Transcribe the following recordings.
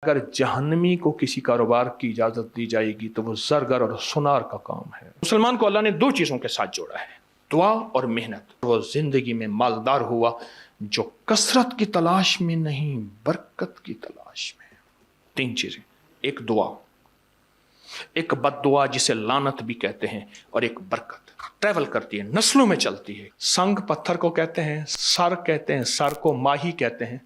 اگر جہنمی کو کسی کاروبار کی اجازت دی جائے گی تو وہ زرگر اور سنار کا کام ہے۔ مسلمان کو اللہ نے دو چیزوں کے ساتھ جوڑا ہے، دعا اور محنت۔ وہ زندگی میں مالدار ہوا جو کثرت کی تلاش میں نہیں، برکت کی تلاش میں۔ تین چیزیں، ایک دعا، ایک بد دعا جسے لعنت بھی کہتے ہیں، اور ایک برکت۔ ٹریول کرتی ہے، نسلوں میں چلتی ہے۔ سنگ پتھر کو کہتے ہیں، سر کہتے ہیں، سر کو ماہی کہتے ہیں،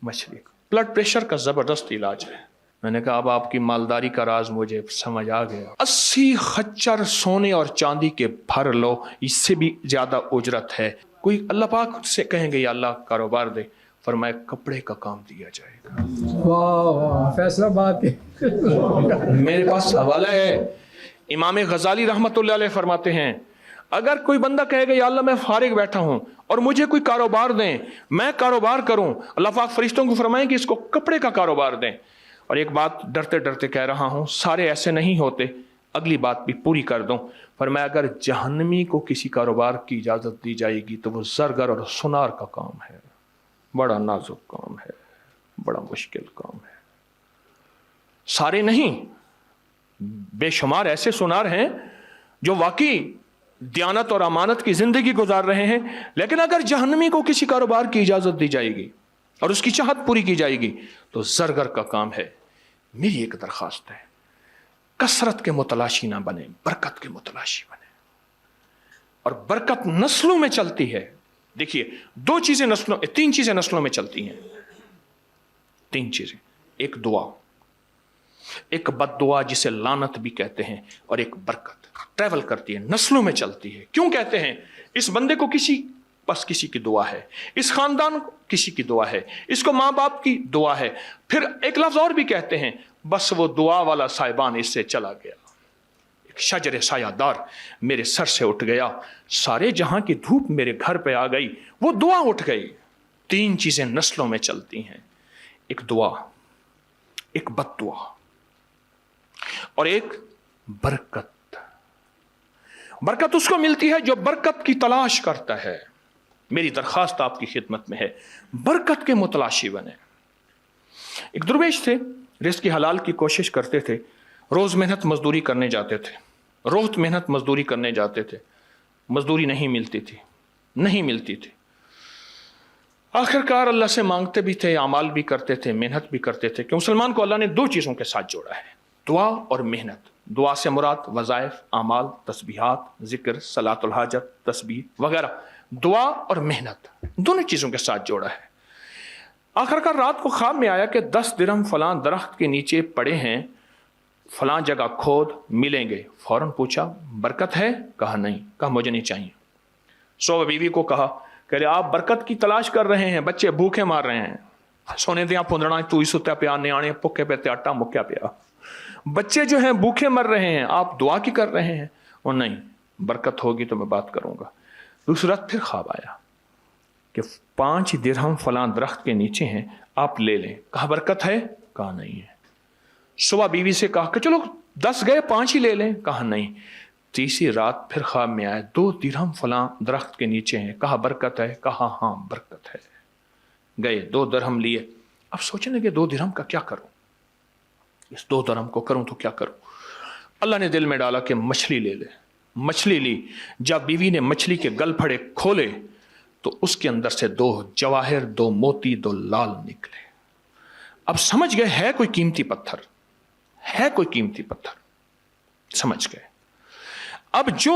مچھلی کو۔ بلڈ پریشر کا زبردست علاج ہے۔ میں نے کہا اب آپ کی مالداری کا راز مجھے سمجھ آ گیا۔ 80 خچر سونے اور چاندی کے بھر لو، اس سے بھی زیادہ اجرت ہے۔ کوئی اللہ پاک سے کہیں گے یا اللہ کاروبار دے، فرمائے کپڑے کا کام دیا جائے گا۔ واہ، فیصلہ بات ہے۔ میرے پاس حوالہ ہے، امام غزالی رحمت اللہ علیہ فرماتے ہیں اگر کوئی بندہ کہے گا یا اللہ میں فارغ بیٹھا ہوں اور مجھے کوئی کاروبار دیں، میں کاروبار کروں، اللہ پاک فرشتوں کو فرمائیں کہ اس کو کپڑے کا کاروبار دیں۔ اور ایک بات ڈرتے ڈرتے کہہ رہا ہوں، سارے ایسے نہیں ہوتے، اگلی بات بھی پوری کر دوں۔ فرمایا اگر جہنمی کو کسی کاروبار کی اجازت دی جائے گی تو وہ زرگر اور سنار کا کام ہے۔ بڑا نازک کام ہے، بڑا مشکل کام ہے۔ سارے نہیں، بے شمار ایسے سنار ہیں جو واقعی دیانت اور امانت کی زندگی گزار رہے ہیں، لیکن اگر جہنمی کو کسی کاروبار کی اجازت دی جائے گی اور اس کی چاہت پوری کی جائے گی تو زرگر کا کام ہے۔ میری ایک درخواست ہے، کثرت کے متلاشی نہ بنے، برکت کے متلاشی بنے۔ اور برکت نسلوں میں چلتی ہے۔ دیکھیے تین چیزیں نسلوں میں چلتی ہیں، تین چیزیں، ایک دعا، ایک بد دعا جسے لعنت بھی کہتے ہیں، اور ایک برکت۔ ٹریول کرتی ہے، نسلوں میں چلتی ہے۔ کیوں کہتے ہیں؟ اس بندے کو کسی کی دعا ہے، اس خاندان کو کسی کی دعا ہے، اس کو ماں باپ کی دعا ہے۔ پھر ایک لفظ اور بھی کہتے ہیں، بس وہ دعا والا صاحبان اس سے چلا گیا، ایک شجر سایہ دار میرے سر سے اٹھ گیا، سارے جہاں کی دھوپ میرے گھر پہ آ گئی، وہ دعا اٹھ گئی۔ تین چیزیں نسلوں میں چلتی ہیں، ایک دعا، ایک بد دعا، اور ایک برکت۔ برکت اس کو ملتی ہے جو برکت کی تلاش کرتا ہے۔ میری درخواست آپ کی خدمت میں ہے، برکت کے متلاشی بنے۔ ایک درویش تھے، رزق کی حلال کی کوشش کرتے تھے، روز محنت مزدوری کرنے جاتے تھے، روز محنت مزدوری کرنے جاتے تھے، مزدوری نہیں ملتی تھی۔ آخرکار اللہ سے مانگتے بھی تھے، اعمال بھی کرتے تھے، محنت بھی کرتے تھے، کہ مسلمان کو اللہ نے دو چیزوں کے ساتھ جوڑا ہے، دعا اور محنت۔ دعا سے مراد وظائف، اعمال، تسبیحات، ذکر، صلاۃ الحاجت، تسبیح وغیرہ۔ دعا اور محنت دونوں چیزوں کے ساتھ جوڑا ہے۔ آخرکار رات کو خواب میں آیا کہ 10 درہم فلاں درخت کے نیچے پڑے ہیں، فلاں جگہ کھود، ملیں گے۔ فوراً پوچھا برکت ہے؟ کہا نہیں۔ کہا مجھے نہیں چاہیے۔ سو بیوی کو کہا کہ آپ برکت کی تلاش کر رہے ہیں، بچے بھوکے مار رہے ہیں، سونے دیا پھندڑا تو ہی ستا پیا، نیانے پکے پہ آٹا مکیا پیا، بچے جو ہیں بھوکے مر رہے ہیں، آپ دعا کی کر رہے ہیں۔ اور نہیں، برکت ہوگی تو میں بات کروں گا۔ دوسری رات پھر خواب آیا کہ 5 درہم فلاں درخت کے نیچے ہیں، آپ لے لیں۔ کہا برکت ہے؟ کہا نہیں ہے۔ صبح بیوی سے کہا کہ چلو 10 گئے، 5 ہی لے لیں۔ کہا نہیں۔ تیسری رات پھر خواب میں آیا 2 درہم فلاں درخت کے نیچے ہیں، کہا برکت ہے؟ کہا ہاں برکت ہے۔ گئے، 2 درہم لیے۔ اب سوچنے لگے 2 درہم کا کیا کروں، اس 2 درہم کو کروں تو کیا کروں؟ اللہ نے دل میں ڈالا کہ مچھلی لے لے۔ مچھلی لی۔ جب بیوی نے مچھلی کے گل پھڑے کھولے تو اس کے اندر سے 2 جواہر، 2 موتی، 2 لال نکلے۔ اب سمجھ گئے ہے کوئی قیمتی پتھر، ہے کوئی قیمتی پتھر، سمجھ گئے۔ اب جو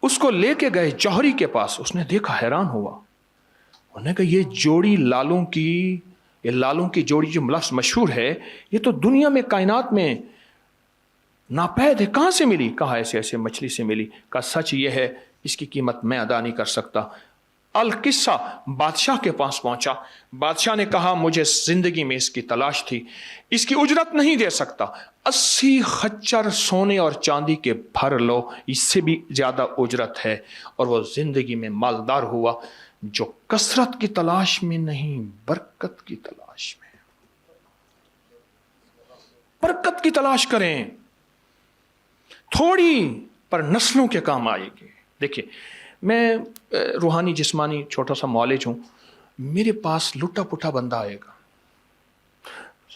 اس کو لے کے گئے جوہری کے پاس، اس نے دیکھا، حیران ہوا۔ انہوں نے کہا یہ جوڑی لالوں کی جوڑی جو لفظ مشہور ہے، یہ تو دنیا میں، کائنات میں ناپید ہے، کہاں سے ملی؟ کہا ایسے ایسے مچھلی سے ملی۔ کہا سچ یہ ہے، اس کی قیمت میں ادا نہیں کر سکتا۔ القصہ بادشاہ کے پاس پہنچا۔ بادشاہ نے کہا مجھے زندگی میں اس کی تلاش تھی، اس کی اجرت نہیں دے سکتا، 80 خچر سونے اور چاندی کے بھر لو، اس سے بھی زیادہ اجرت ہے۔ اور وہ زندگی میں مالدار ہوا جو کثرت کی تلاش میں نہیں، برکت کی تلاش میں۔ برکت کی تلاش کریں، تھوڑی پر نسلوں کے کام آئے گی۔ دیکھیے میں روحانی جسمانی چھوٹا سا معالج ہوں، میرے پاس لٹا پٹا بندہ آئے گا،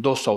200,